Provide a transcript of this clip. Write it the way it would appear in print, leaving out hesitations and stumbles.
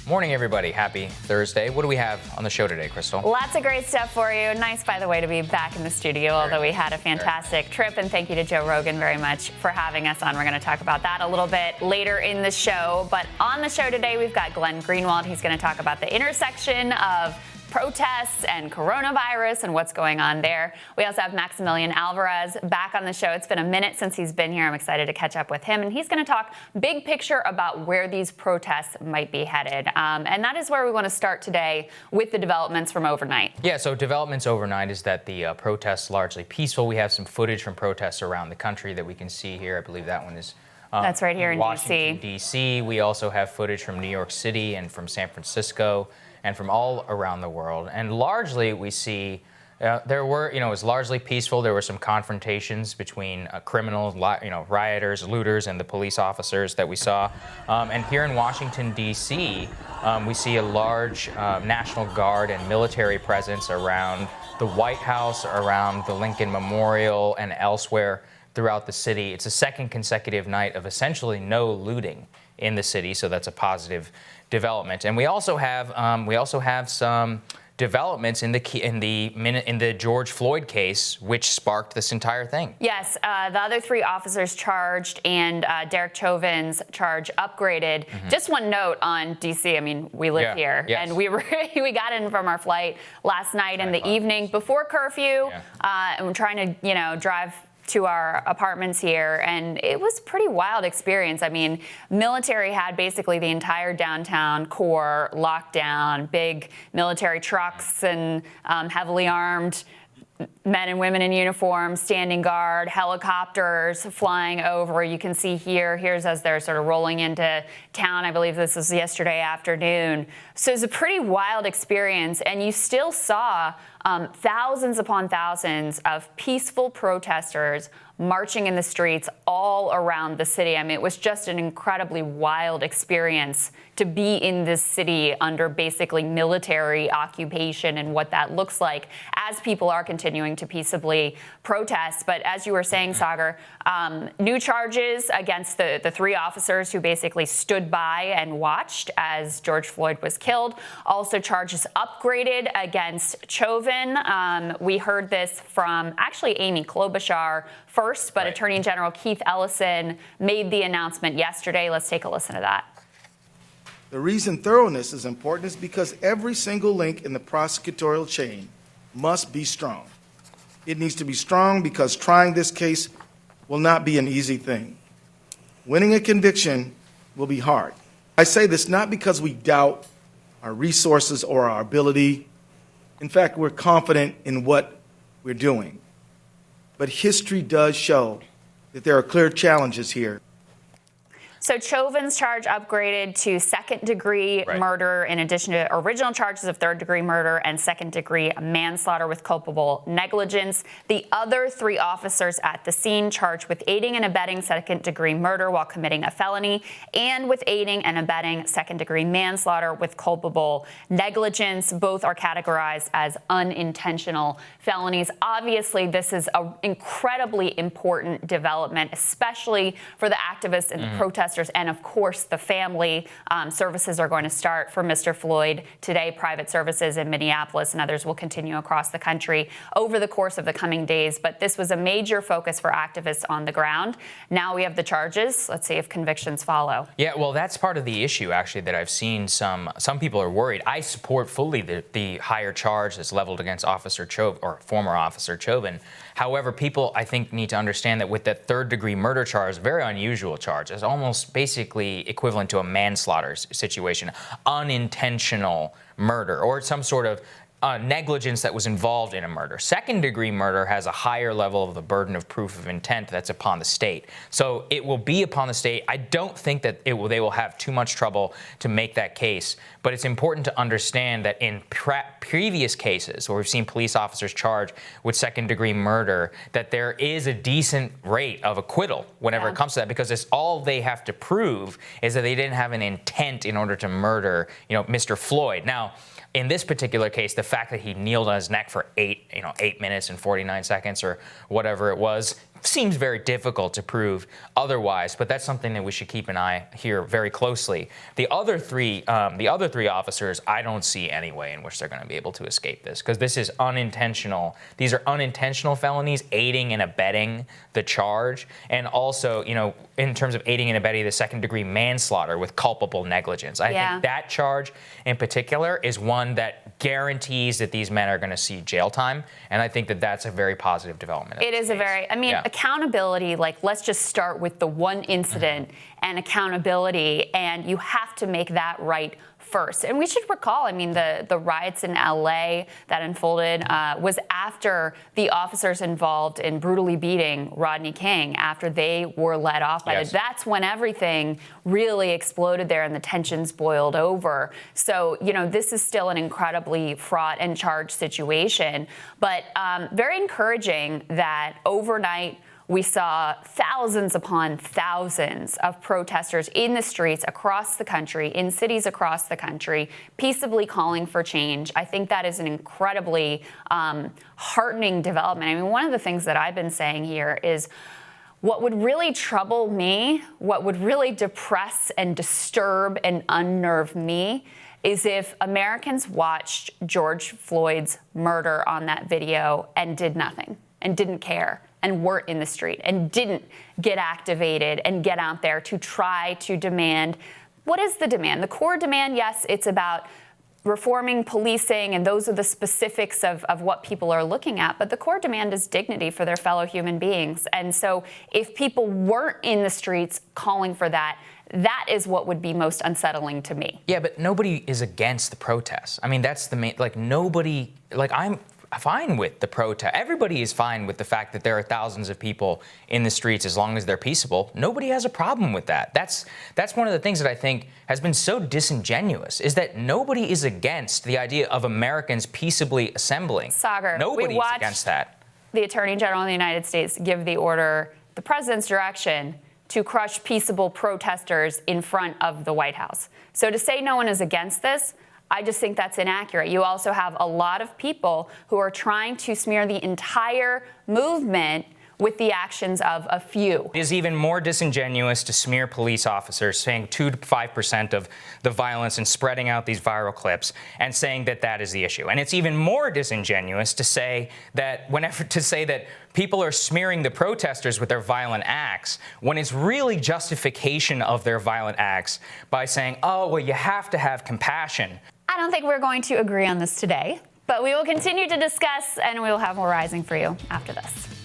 Morning, everybody. Happy Thursday. What do we have on the show today, Krystal? Lots of great stuff for you. Nice, by the way, to be back in the studio, although we had a fantastic trip. And thank you to Joe Rogan very much for having us on. We're going to talk about that a little bit later in the show. But on the show today, we've got Glenn Greenwald. He's going to talk about the intersection of protests and coronavirus and what's going on there. We also have Maximilian Alvarez back on the show. It's been a minute since he's been here. I'm excited to catch up with him. And he's going to talk big picture about where these protests might be headed. And that is where we want to start today with the developments from overnight. Yeah, so developments overnight is that the protests largely peaceful. We have some footage from protests around the country that we can see here. I believe that one is that's right here in Washington, D.C. We also have footage from New York City and from San Francisco and from all around the world. And largely we see it was largely peaceful. There were some confrontations between criminals, rioters, looters, and the police officers that we saw. And here in Washington, D.C., we see a large National Guard and military presence around the White House, around the Lincoln Memorial, and elsewhere throughout the city. It's a second consecutive night of essentially no looting in the city, so that's a positive development. And we also have some developments in the George Floyd case, which sparked this entire thing. Yes, the other three officers charged and Derek Chauvin's charge upgraded. Just one note on DC. I mean, we live here, and we got in from our flight last night in the evening before curfew, and we're trying to drive to our apartments here, and it was a pretty wild experience. I mean, military had basically the entire downtown core locked down, big military trucks and heavily armed men and women in uniform, standing guard, helicopters flying over. You can see here's as they're sort of rolling into town. I believe this was yesterday afternoon. So it's a pretty wild experience, and you still saw thousands upon thousands of peaceful protesters marching in the streets all around the city. I mean, it was just an incredibly wild experience to be in this city under basically military occupation and what that looks like as people are continuing to peaceably protest. But as you were saying, Saagar, new charges against the three officers who basically stood by and watched as George Floyd was killed. Also charges upgraded against Chauvin. We heard this from actually Amy Klobuchar first, but Attorney General Keith Ellison made the announcement yesterday. Let's take a listen to that. The reason thoroughness is important is because every single link in the prosecutorial chain must be strong. It needs to be strong because trying this case will not be an easy thing. Winning a conviction will be hard. I say this not because we doubt our resources or our ability. In fact, we're confident in what we're doing. But history does show that there are clear challenges here. So Chauvin's charge upgraded to second-degree murder in addition to original charges of third-degree murder and second-degree manslaughter with culpable negligence. The other three officers at the scene charged with aiding and abetting second-degree murder while committing a felony and with aiding and abetting second-degree manslaughter with culpable negligence. Both are categorized as unintentional felonies. Obviously, this is an incredibly important development, especially for the activists and the protesters. And of course, the family. Services are going to start for Mr. Floyd today. Private services in Minneapolis and others will continue across the country over the course of the coming days. But this was a major focus for activists on the ground. Now we have the charges. Let's see if convictions follow. Yeah, well, that's part of the issue, actually, that I've seen some people are worried. I support fully the higher charge that's leveled against Officer Chauvin, or former Officer Chauvin. However, people, I think, need to understand that with that third-degree murder charge, a very unusual charge, it's almost basically equivalent to a manslaughter situation, unintentional murder, or some sort of negligence that was involved in a murder. Second-degree murder has a higher level of the burden of proof of intent that's upon the state. So it will be upon the state. I don't think that they will have too much trouble to make that case. But it's important to understand that in previous cases where we've seen police officers charged with second-degree murder, that there is a decent rate of acquittal whenever it comes to that, because it's all they have to prove is that they didn't have an intent in order to murder, Mr. Floyd. Now, in this particular case, the fact that he kneeled on his neck for 8 minutes and 49 seconds or whatever it was seems very difficult to prove otherwise, but that's something that we should keep an eye here very closely. The other three officers, I don't see any way in which they're going to be able to escape this, because this is unintentional. These are unintentional felonies, aiding and abetting the charge, and also, you know, in terms of aiding and abetting the second-degree manslaughter with culpable negligence. I think that charge in particular is one that guarantees that these men are going to see jail time, and I think that that's a very positive development. It is a very, I mean, accountability, like, let's just start with the one incident and accountability, and you have to make that right first. And we should recall, I mean, the riots in LA that unfolded was after the officers involved in brutally beating Rodney King, after they were let off by that's when everything really exploded there and the tensions boiled over. So, you know, this is still an incredibly fraught and charged situation, but very encouraging that overnight we saw thousands upon thousands of protesters in the streets across the country, in cities across the country, peaceably calling for change. I think that is an incredibly heartening development. I mean, one of the things that I've been saying here is what would really trouble me, what would really depress and disturb and unnerve me is if Americans watched George Floyd's murder on that video and did nothing and didn't care and weren't in the street and didn't get activated and get out there to try to demand. What is the demand? The core demand, yes, it's about reforming policing, and those are the specifics of what people are looking at, but the core demand is dignity for their fellow human beings. And so if people weren't in the streets calling for that, that is what would be most unsettling to me. Yeah, but nobody is against the protests. I mean, that's the main, like, nobody, like, I'm fine with the protest. Everybody is fine with the fact that there are thousands of people in the streets as long as they're peaceable. Nobody has a problem with that. That's one of the things that I think has been so disingenuous, is that nobody is against the idea of Americans peaceably assembling. Saagar, Nobody's against that. The Attorney General of the United States give the order, the president's direction, to crush peaceable protesters in front of the White House. So to say no one is against this, I just think that's inaccurate. You also have a lot of people who are trying to smear the entire movement with the actions of a few. It is even more disingenuous to smear police officers, saying 2 to 5% of the violence and spreading out these viral clips and saying that that is the issue. And it's even more disingenuous to say that people are smearing the protesters with their violent acts when it's really justification of their violent acts by saying, oh, well, you have to have compassion. I don't think we're going to agree on this today, but we will continue to discuss, and we will have more Rising for you after this.